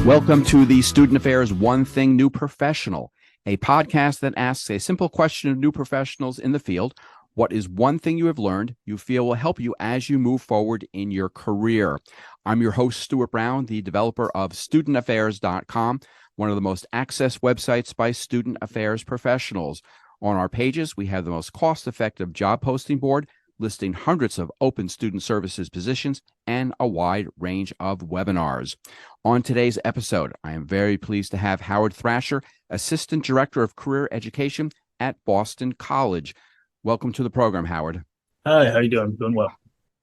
Welcome to the Student Affairs One Thing New Professional, a podcast that asks a simple question of new professionals in the field. What is one thing you have learned you feel will help you as you move forward in your career? I'm your host, Stuart Brown, the developer of studentaffairs.com, one of the most accessed websites by student affairs professionals. On our pages, we have the most cost-effective job posting board, listing hundreds of open student services positions and a wide range of webinars. On today's episode, I am very pleased to have Howard Thrasher, Assistant Director of Career Education at Boston College. Welcome to the program, Howard. Hi, how you doing? I'm doing well.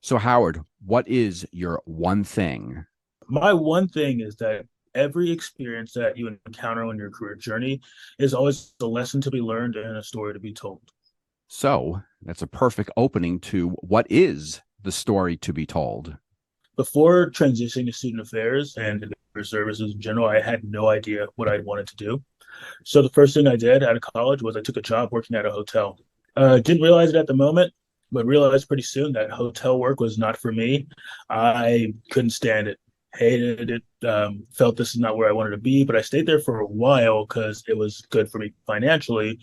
So, Howard, what is your one thing? My one thing is that every experience that you encounter on your career journey is always a lesson to be learned and a story to be told. So, that's a perfect opening to what is the story to be told. Before transitioning to student affairs and career services in general, I had no idea what I wanted to do. So the first thing I did out of college was I took a job working at a hotel. Didn't realize it at the moment, but realized pretty soon that hotel work was not for me. I couldn't stand it, hated it, felt this is not where I wanted to be, but I stayed there for a while because it was good for me financially.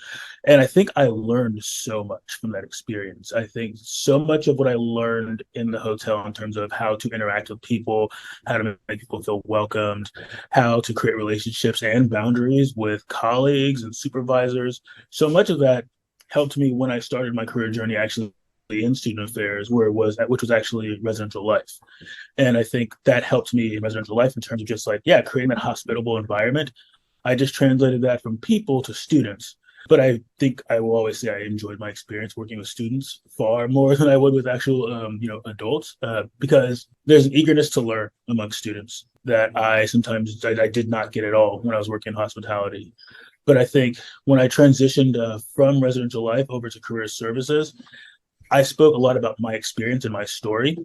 And I think I learned so much from that experience. I think so much of what I learned in the hotel in terms of how to interact with people, how to make people feel welcomed, how to create relationships and boundaries with colleagues and supervisors. So much of that helped me when I started my career journey actually in student affairs, which was actually residential life. And I think that helped me in residential life in terms of just creating that hospitable environment. I just translated that from people to students. But I think I will always say I enjoyed my experience working with students far more than I would with actual, adults, because there's an eagerness to learn among students that I did not get at all when I was working in hospitality. But I think when I transitioned from residential life over to career services, I spoke a lot about my experience and my story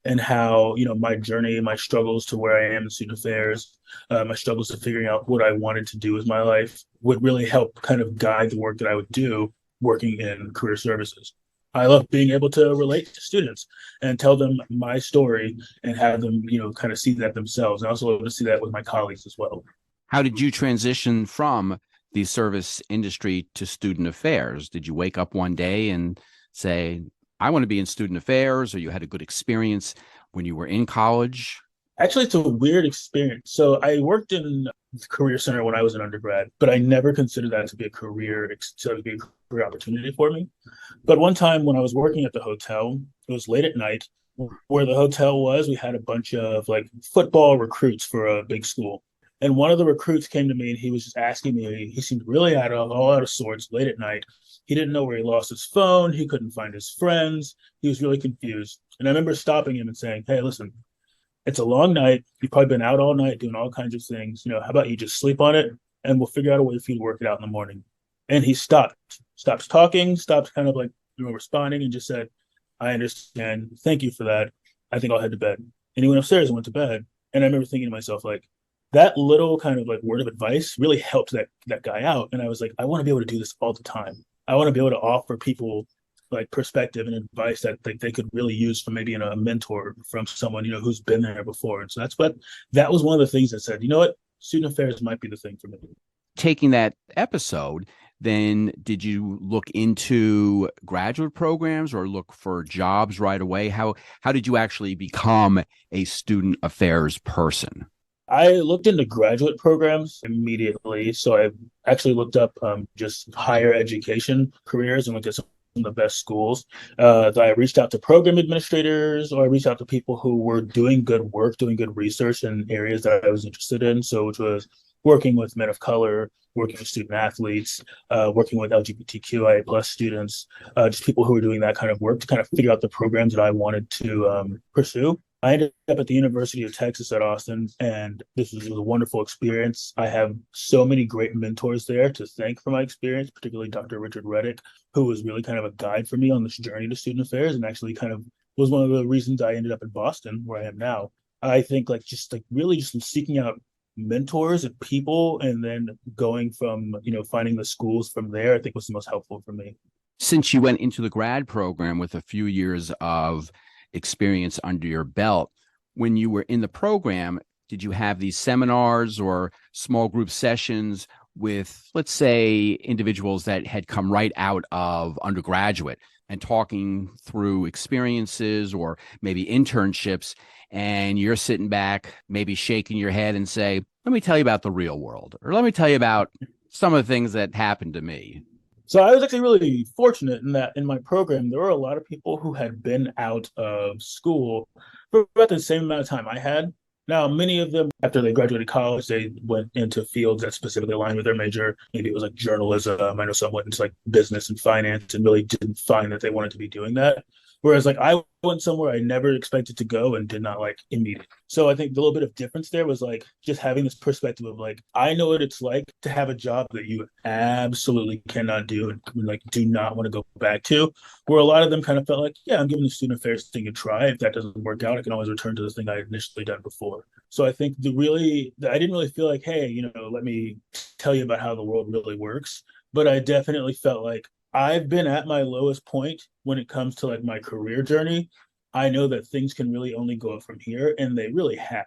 and how, my journey, my struggles to where I am in student affairs, my struggles to figuring out what I wanted to do with my life would really help kind of guide the work that I would do working in career services. I love being able to relate to students and tell them my story and have them, kind of see that themselves. I also love to see that with my colleagues as well. How did you transition from the service industry to student affairs? Did you wake up one day and say, I want to be in student affairs, or you had a good experience when you were in college? Actually, it's a weird experience. So I worked in the career center when I was an undergrad, but I never considered that to be a career opportunity for me. But one time when I was working at the hotel, it was late at night. Where the hotel was, we had a bunch of football recruits for a big school. And one of the recruits came to me and he was just asking me, he seemed really all out of sorts late at night. He didn't know where he lost his phone. He couldn't find his friends. He was really confused. And I remember stopping him and saying, hey, listen, it's a long night. You've probably been out all night doing all kinds of things. How about you just sleep on it and we'll figure out a way for you to work it out in the morning. And he stopped talking, stopped kind of responding and just said, I understand. Thank you for that. I think I'll head to bed. And he went upstairs and went to bed. And I remember thinking to myself, that little kind of word of advice really helped that guy out. And I was like, I want to be able to do this all the time. I want to be able to offer people perspective and advice that they could really use from maybe a mentor from someone, who's been there before. And so that was one of the things that said, student affairs might be the thing for me. Taking that episode, then did you look into graduate programs or look for jobs right away? How did you actually become a student affairs person? I looked into graduate programs immediately. So I actually looked up just higher education careers and looked at some of the best schools. I reached out to program administrators, or I reached out to people who were doing good work, doing good research in areas that I was interested in. So which was working with men of color, working with student athletes, working with LGBTQIA plus students, just people who were doing that kind of work to kind of figure out the programs that I wanted to pursue. I ended up at the University of Texas at Austin, and this was a wonderful experience. I have so many great mentors there to thank for my experience, particularly Dr. Richard Reddick, who was really kind of a guide for me on this journey to student affairs and actually kind of was one of the reasons I ended up in Boston, where I am now. I think really just seeking out mentors and people and then going from, finding the schools from there, I think was the most helpful for me. Since you went into the grad program with a few years of experience under your belt, when you were in the program, did you have these seminars or small group sessions with, let's say, individuals that had come right out of undergraduate and talking through experiences or maybe internships, and you're sitting back, maybe shaking your head and say, let me tell you about the real world, or let me tell you about some of the things that happened to me? So I was actually really fortunate in that in my program, there were a lot of people who had been out of school for about the same amount of time I had. Now, many of them, after they graduated college, they went into fields that specifically aligned with their major. Maybe it was like journalism. I know some went into like business and finance and really didn't find that they wanted to be doing that. Whereas like I went somewhere I never expected to go and did not like immediately. So I think the little bit of difference there was like just having this perspective of like, I know what it's like to have a job that you absolutely cannot do and like do not want to go back to. Where a lot of them kind of felt like, yeah, I'm giving the student affairs thing a try. If that doesn't work out, I can always return to the thing I had initially done before. So I think I didn't really feel like, hey, let me tell you about how the world really works. But I definitely felt like I've been at my lowest point when it comes to like my career journey. I know that things can really only go up from here, and they really have.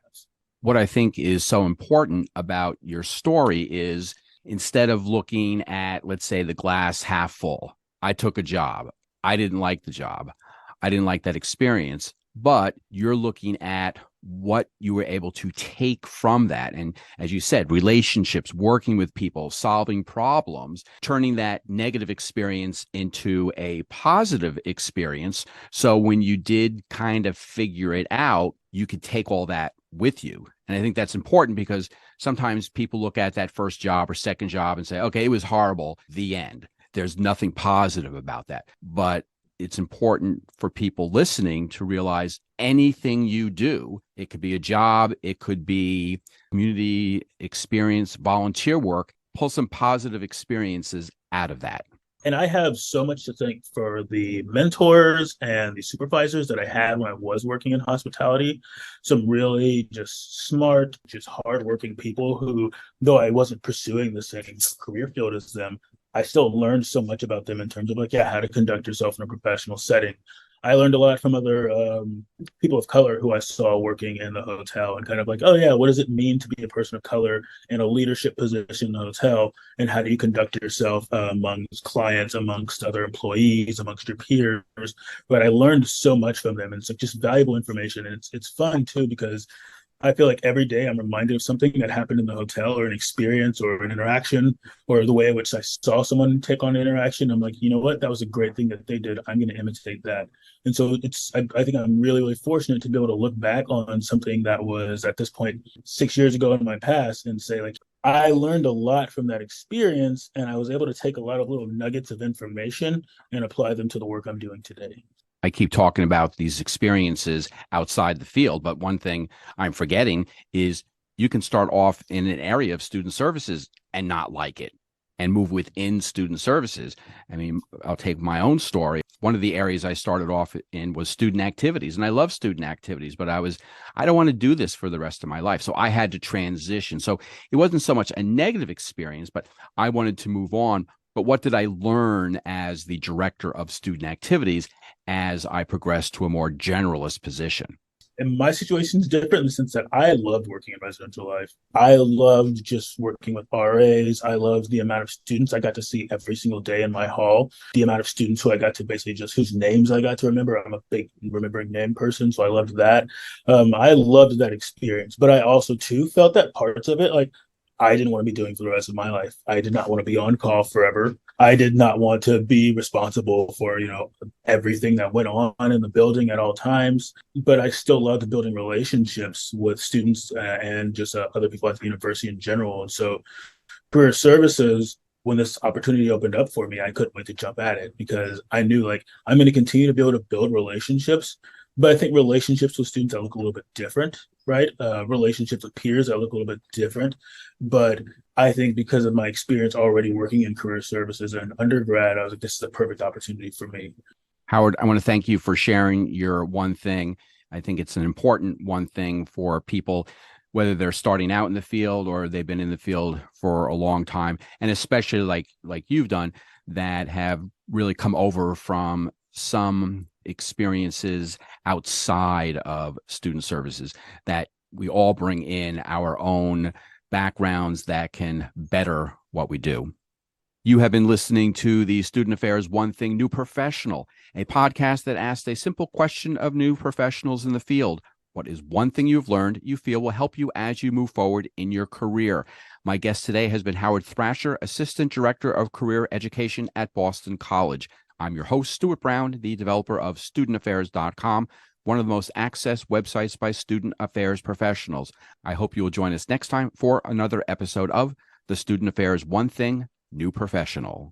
What I think is so important about your story is, instead of looking at, let's say, the glass half full, I took a job. I didn't like the job. I didn't like that experience, but you're looking at what you were able to take from that. And as you said, relationships, working with people, solving problems, turning that negative experience into a positive experience. So when you did kind of figure it out, you could take all that with you. And I think that's important, because sometimes people look at that first job or second job and say, okay, it was horrible, the end. There's nothing positive about that. But it's important for people listening to realize anything you do, it could be a job, it could be community experience, volunteer work, pull some positive experiences out of that. And I have so much to thank for the mentors and the supervisors that I had when I was working in hospitality. Some really just smart, just hardworking people who, though I wasn't pursuing the same career field as them, I still learned so much about them in terms of like, yeah, how to conduct yourself in a professional setting. I learned a lot from other people of color who I saw working in the hotel, and kind of like, oh yeah, what does it mean to be a person of color in a leadership position in the hotel, and how do you conduct yourself amongst clients, amongst other employees, amongst your peers? But I learned so much from them, and it's like just valuable information, and it's fun too, because I feel like every day I'm reminded of something that happened in the hotel, or an experience or an interaction, or the way in which I saw someone take on an interaction. I'm like, you know what? That was a great thing that they did. I'm going to imitate that. And so I think I'm really, really fortunate to be able to look back on something that was at this point 6 years ago in my past and say, like, I learned a lot from that experience, and I was able to take a lot of little nuggets of information and apply them to the work I'm doing today. I keep talking about these experiences outside the field, but one thing I'm forgetting is you can start off in an area of student services and not like it and move within student services. I mean, I'll take my own story. One of the areas I started off in was student activities, and I love student activities, but I don't want to do this for the rest of my life. So I had to transition. So it wasn't so much a negative experience, but I wanted to move on. But what did I learn as the director of student activities as I progressed to a more generalist position? And my situation is different in the sense that I loved working in residential life. I loved just working with RAs. I loved the amount of students I got to see every single day in my hall, the amount of students who I got to basically just whose names I got to remember. I'm a big remembering name person, so I loved that. I loved that experience, but I also too felt that parts of it, like, I didn't want to be doing for the rest of my life. I did not want to be on call forever. I did not want to be responsible for, everything that went on in the building at all times. But I still loved building relationships with students and just other people at the university in general. And so career services, when this opportunity opened up for me, I couldn't wait to jump at it, because I knew like I'm going to continue to be able to build relationships. But I think relationships with students that look a little bit different, right? Relationships with peers that look a little bit different. But I think because of my experience already working in career services and undergrad, I was like, this is a perfect opportunity for me. Howard, I want to thank you for sharing your one thing. I think it's an important one thing for people, whether they're starting out in the field or they've been in the field for a long time, and especially like you've done, that have really come over from some experiences outside of student services, that we all bring in our own backgrounds that can better what we do. You have been listening to the Student Affairs One Thing New Professional, a podcast that asks a simple question of new professionals in the field. What is one thing you've learned you feel will help you as you move forward in your career? My guest today has been Howard Thrasher, Assistant Director of Career Education at Boston College. I'm your host, Stuart Brown, the developer of StudentAffairs.com, one of the most accessed websites by student affairs professionals. I hope you will join us next time for another episode of the Student Affairs One Thing New Professional.